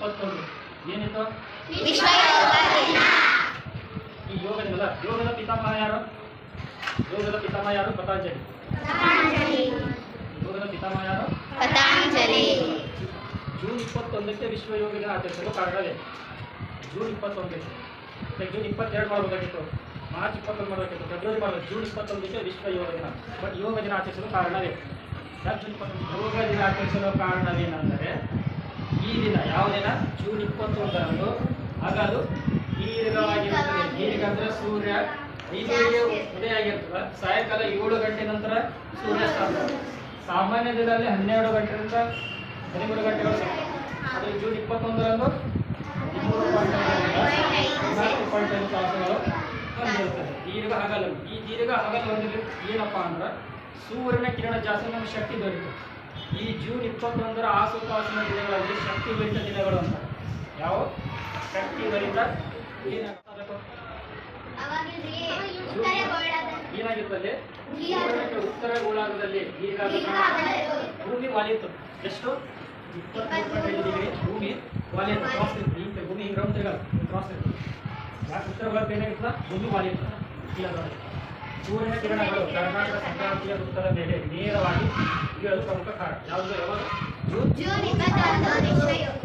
21 ಏನಿತ್ತು ವಿಶ್ವ ಯೋಗ ದಿನ. ಈ ಯೋಗದ ಪಿತಾಮಹ ಯಾರು? ಪತಂಜಲಿ. ಯೋಗದ ಪಿತಾಮಹ ಯಾರು? ಪತಂಜಲಿ. ಜೂನ್ 21ಕ್ಕೆ ವಿಶ್ವ ಯೋಗ ದಿನ ಆಚರಿಸಲು ಕಾರಣವೇ? ಜೂನ್ 21ಕ್ಕೆ ಜೂನ್ 22 ಮಾಡಬೇಕಾಗಿತ್ತು, ಮಾರ್ಚ್ 21 ಮಾಡಬೇಕಿತ್ತು, ಫೆಬ್ರವರಿ ಮಾಡಬೇಕು. ಜೂನ್ 21ಕ್ಕೆ ವಿಶ್ವ ಯೋಗ ದಿನ. ಬಟ್ ಯೋಗ ದಿನ ಆಚರಿಸಲು ಕಾರಣವೇ? ಯೋಗ ದಿನ ಆಚರಿಸಲು ಕಾರಣವೇನೆಂದರೆ ಈ ದಿನ ಯಾವ ದಿನ? ಜೂನ್ 21ರಂದು ಹಗಲು ದೀರ್ಘವಾಗಿರುತ್ತದೆ. ದೀರ್ಘ ಅಂದರೆ ಸೂರ್ಯ 5 ಉದಯ ಆಗಿರ್ತದೆ, ಸಾಯಂಕಾಲ 7 ಗಂಟೆ ನಂತರ ಸೂರ್ಯಾಸ್ತ ಆಗ್ತದೆ. ಸಾಮಾನ್ಯ ದಿನದಲ್ಲಿ 12 ಗಂಟೆಯಿಂದ 13 ಗಂಟೆಗಳು ಸಿಗ್ತವೆ. ಆದರೆ ಜೂನ್ 21ರಂದು 14.5 ತಾಸುಗಳು ಹೊಂದಿರುತ್ತದೆ ದೀರ್ಘ ಹಗಲು. ಈ ದೀರ್ಘ ಹಗಲು ಹೊಂದಿದ್ರೆ ಏನಪ್ಪಾ ಅಂದ್ರೆ ಸೂರ್ಯನ ಕಿರಣ ಜಾಸ್ತಿ ನಮಗೆ ಶಕ್ತಿ ದೊರೀತದೆ. ಈ ಜೂನ್ 21ರ ಆಸುಪಾಸಿನ ದಿನಗಳಲ್ಲಿ ಶಕ್ತಿ ಭರಿತ ದಿನಗಳು ಅಂತ. ಯಾವ ಶಕ್ತಿ ಭರಿತ ಏನಾಗಿರ್ತದೆ? ಉತ್ತರ ಗೋಳಾರ್ಧದಲ್ಲಿ ಈಗ ಭೂಮಿ ವಾಲಿಯುತ್ತದೆ. ಎಷ್ಟು? 25 ಡಿಗ್ರಿ ಭೂಮಿ ವಾಲಿಯುತ್ತದೆ. ಕ್ರಾಸ್ ಇರ್ತದೆ. ಈ ಭೂಮಿ ಹಿಂಗೆ ರೌಂಡ್ ತಿರುಗಲ್ಲ, ಕ್ರಾಸ್ ಇರ್ತದೆ. ಯಾಕೆ ಉತ್ತರ ಗೋಳಾರ್ಧ ಏನಾಗಿರ್ತದೆ? ಭೂಮಿ ವಾಲಿಯುತ್ತದೆ. ಸೂರ್ಯನ ಕಿರಣಗಳು ಕರ್ನಾಟಕ ಸಂಕ್ರಾಂತಿಯ ವೃತ್ತದ ಮೇಲೆ ನೇರವಾಗಿ ಬೀಳಲು ಪ್ರಮುಖ ಕಾರಣ ಯಾವುದು? ಯಾವಾಗ? ಜೂನ್ 21 ವಿಶ್ವ ಯೋಗ